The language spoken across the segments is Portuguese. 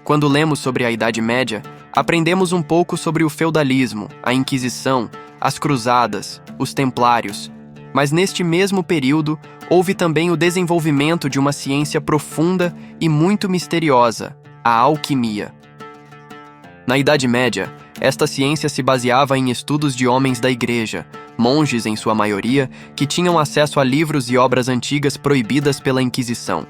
Quando lemos sobre a Idade Média, aprendemos um pouco sobre o feudalismo, a Inquisição, as Cruzadas, os Templários. Mas neste mesmo período, houve também o desenvolvimento de uma ciência profunda e muito misteriosa, a alquimia. Na Idade Média, esta ciência se baseava em estudos de homens da Igreja, monges em sua maioria, que tinham acesso a livros e obras antigas proibidas pela Inquisição.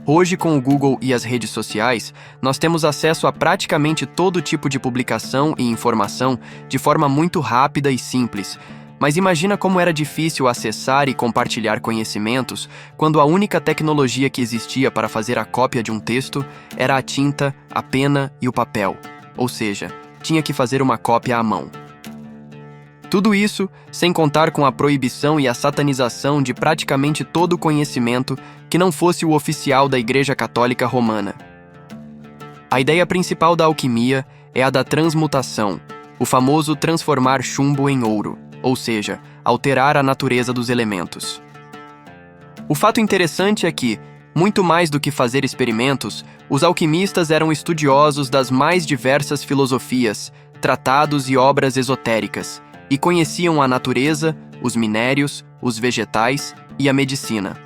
Hoje, com o Google e as redes sociais, nós temos acesso a praticamente todo tipo de publicação e informação de forma muito rápida e simples. Mas imagina como era difícil acessar e compartilhar conhecimentos quando a única tecnologia que existia para fazer a cópia de um texto era a tinta, a pena e o papel. Ou seja, tinha que fazer uma cópia à mão. Tudo isso sem contar com a proibição e a satanização de praticamente todo o conhecimento que não fosse o oficial da Igreja Católica Romana. A ideia principal da alquimia é a da transmutação, o famoso transformar chumbo em ouro, ou seja, alterar a natureza dos elementos. O fato interessante é que, muito mais do que fazer experimentos, os alquimistas eram estudiosos das mais diversas filosofias, tratados e obras esotéricas, e conheciam a natureza, os minérios, os vegetais e a medicina.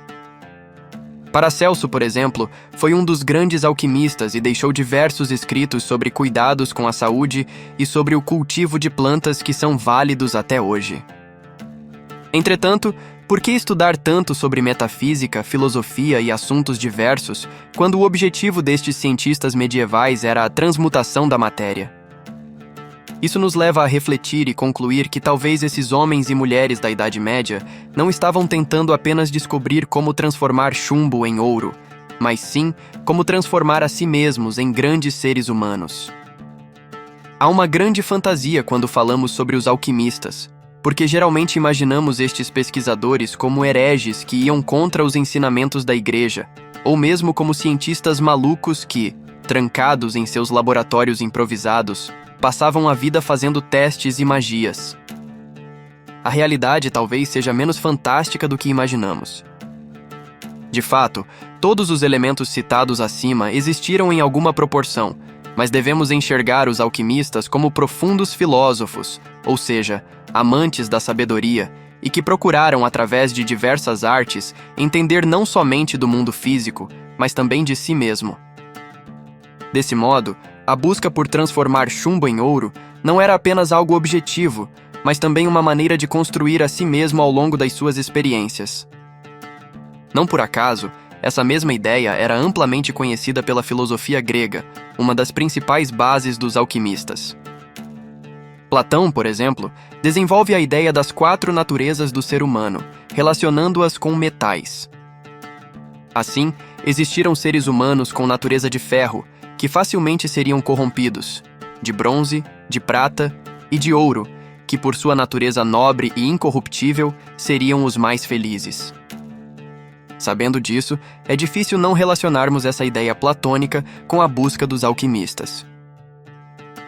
Paracelso, por exemplo, foi um dos grandes alquimistas e deixou diversos escritos sobre cuidados com a saúde e sobre o cultivo de plantas que são válidos até hoje. Entretanto, por que estudar tanto sobre metafísica, filosofia e assuntos diversos, quando o objetivo destes cientistas medievais era a transmutação da matéria? Isso nos leva a refletir e concluir que talvez esses homens e mulheres da Idade Média não estavam tentando apenas descobrir como transformar chumbo em ouro, mas sim como transformar a si mesmos em grandes seres humanos. Há uma grande fantasia quando falamos sobre os alquimistas, porque geralmente imaginamos estes pesquisadores como hereges que iam contra os ensinamentos da Igreja, ou mesmo como cientistas malucos que, trancados em seus laboratórios improvisados, passavam a vida fazendo testes e magias. A realidade talvez seja menos fantástica do que imaginamos. De fato, todos os elementos citados acima existiram em alguma proporção, mas devemos enxergar os alquimistas como profundos filósofos, ou seja, amantes da sabedoria, e que procuraram, através de diversas artes, entender não somente do mundo físico, mas também de si mesmo. Desse modo, a busca por transformar chumbo em ouro não era apenas algo objetivo, mas também uma maneira de construir a si mesmo ao longo das suas experiências. Não por acaso, essa mesma ideia era amplamente conhecida pela filosofia grega, uma das principais bases dos alquimistas. Platão, por exemplo, desenvolve a ideia das 4 naturezas do ser humano, relacionando-as com metais. Assim, existiram seres humanos com natureza de ferro, que facilmente seriam corrompidos, de bronze, de prata e de ouro, que por sua natureza nobre e incorruptível seriam os mais felizes. Sabendo disso, é difícil não relacionarmos essa ideia platônica com a busca dos alquimistas.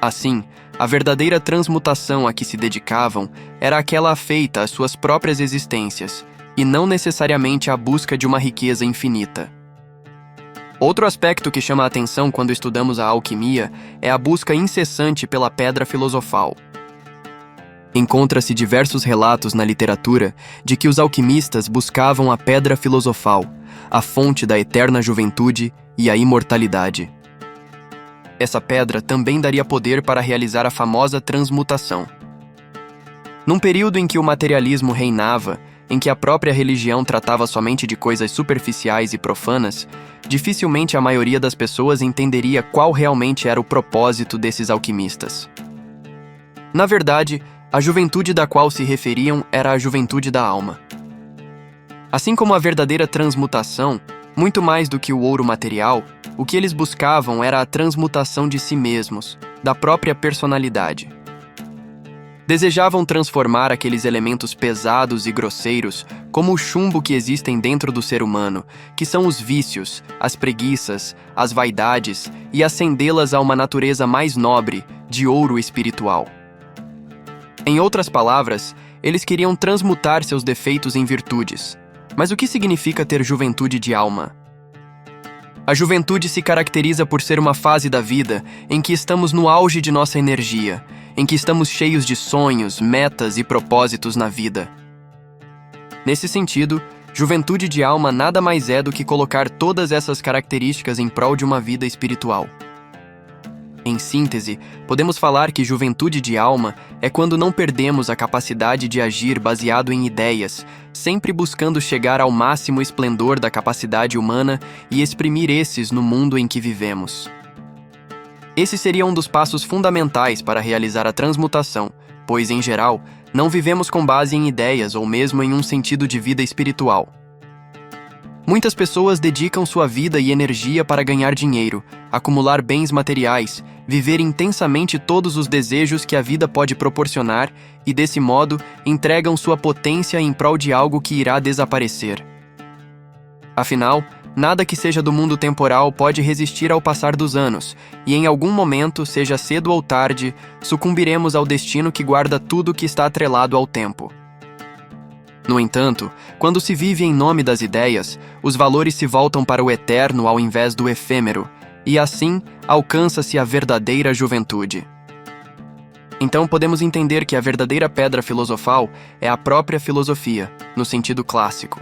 Assim, a verdadeira transmutação a que se dedicavam era aquela afeita às suas próprias existências, e não necessariamente à busca de uma riqueza infinita. Outro aspecto que chama a atenção quando estudamos a alquimia é a busca incessante pela pedra filosofal. Encontra-se diversos relatos na literatura de que os alquimistas buscavam a pedra filosofal, a fonte da eterna juventude e a imortalidade. Essa pedra também daria poder para realizar a famosa transmutação. Num período em que o materialismo reinava, em que a própria religião tratava somente de coisas superficiais e profanas, dificilmente a maioria das pessoas entenderia qual realmente era o propósito desses alquimistas. Na verdade, a juventude da qual se referiam era a juventude da alma. Assim como a verdadeira transmutação, muito mais do que o ouro material, o que eles buscavam era a transmutação de si mesmos, da própria personalidade. Desejavam transformar aqueles elementos pesados e grosseiros, como o chumbo que existem dentro do ser humano, que são os vícios, as preguiças, as vaidades, e acendê-las a uma natureza mais nobre, de ouro espiritual. Em outras palavras, eles queriam transmutar seus defeitos em virtudes. Mas o que significa ter juventude de alma? A juventude se caracteriza por ser uma fase da vida em que estamos no auge de nossa energia, em que estamos cheios de sonhos, metas e propósitos na vida. Nesse sentido, juventude de alma nada mais é do que colocar todas essas características em prol de uma vida espiritual. Em síntese, podemos falar que juventude de alma é quando não perdemos a capacidade de agir baseado em ideias, sempre buscando chegar ao máximo esplendor da capacidade humana e exprimir esses no mundo em que vivemos. Esse seria um dos passos fundamentais para realizar a transmutação, pois, em geral, não vivemos com base em ideias ou mesmo em um sentido de vida espiritual. Muitas pessoas dedicam sua vida e energia para ganhar dinheiro, acumular bens materiais, viver intensamente todos os desejos que a vida pode proporcionar e, desse modo, entregam sua potência em prol de algo que irá desaparecer. Afinal, nada que seja do mundo temporal pode resistir ao passar dos anos, e em algum momento, seja cedo ou tarde, sucumbiremos ao destino que guarda tudo que está atrelado ao tempo. No entanto, quando se vive em nome das ideias, os valores se voltam para o eterno ao invés do efêmero, e assim alcança-se a verdadeira juventude. Então podemos entender que a verdadeira pedra filosofal é a própria filosofia, no sentido clássico.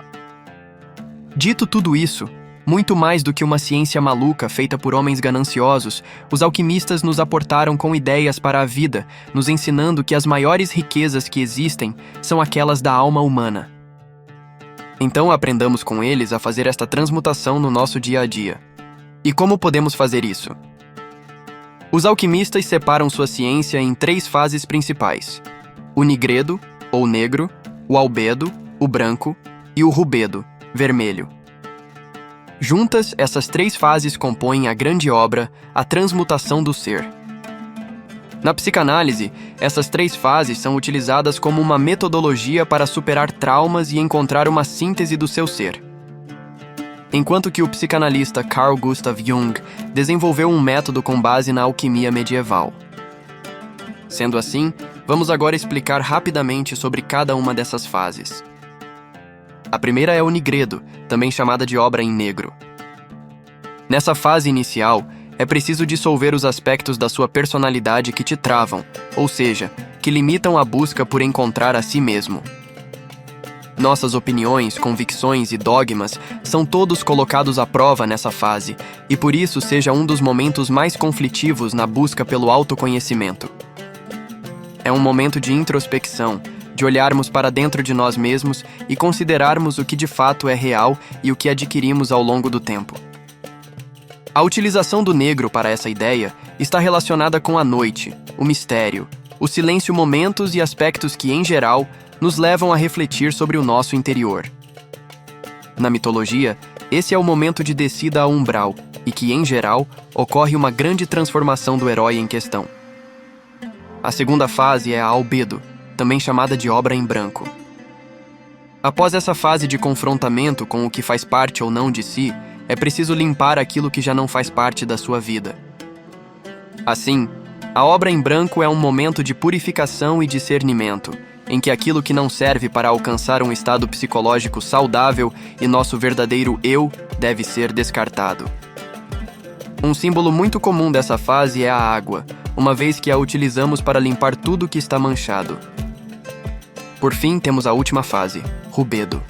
Dito tudo isso, muito mais do que uma ciência maluca feita por homens gananciosos, os alquimistas nos aportaram com ideias para a vida, nos ensinando que as maiores riquezas que existem são aquelas da alma humana. Então aprendamos com eles a fazer esta transmutação no nosso dia a dia. E como podemos fazer isso? Os alquimistas separam sua ciência em 3 fases principais: o nigredo, ou negro, o albedo, o branco, e o rubedo, vermelho. Juntas, essas 3 fases compõem a grande obra, a transmutação do ser. Na psicanálise, essas 3 fases são utilizadas como uma metodologia para superar traumas e encontrar uma síntese do seu ser. Enquanto que o psicanalista Carl Gustav Jung desenvolveu um método com base na alquimia medieval. Sendo assim, vamos agora explicar rapidamente sobre cada uma dessas fases. A primeira é o nigredo, também chamada de obra em negro. Nessa fase inicial, é preciso dissolver os aspectos da sua personalidade que te travam, ou seja, que limitam a busca por encontrar a si mesmo. Nossas opiniões, convicções e dogmas são todos colocados à prova nessa fase, e por isso seja um dos momentos mais conflitivos na busca pelo autoconhecimento. É um momento de introspecção, de olharmos para dentro de nós mesmos e considerarmos o que de fato é real e o que adquirimos ao longo do tempo. A utilização do negro para essa ideia está relacionada com a noite, o mistério, o silêncio, momentos e aspectos que, em geral, nos levam a refletir sobre o nosso interior. Na mitologia, esse é o momento de descida ao umbral e que, em geral, ocorre uma grande transformação do herói em questão. A segunda fase é a albedo, também chamada de obra em branco. Após essa fase de confrontamento com o que faz parte ou não de si, é preciso limpar aquilo que já não faz parte da sua vida. Assim, a obra em branco é um momento de purificação e discernimento, em que aquilo que não serve para alcançar um estado psicológico saudável e nosso verdadeiro eu deve ser descartado. Um símbolo muito comum dessa fase é a água, uma vez que a utilizamos para limpar tudo que está manchado. Por fim, temos a última fase, rubedo.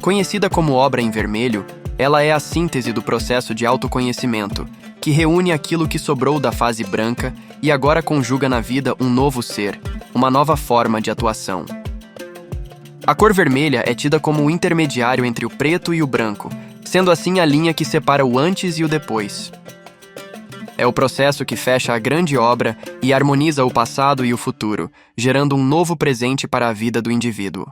Conhecida como obra em vermelho, ela é a síntese do processo de autoconhecimento, que reúne aquilo que sobrou da fase branca e agora conjuga na vida um novo ser, uma nova forma de atuação. A cor vermelha é tida como o intermediário entre o preto e o branco, sendo assim a linha que separa o antes e o depois. É o processo que fecha a grande obra e harmoniza o passado e o futuro, gerando um novo presente para a vida do indivíduo.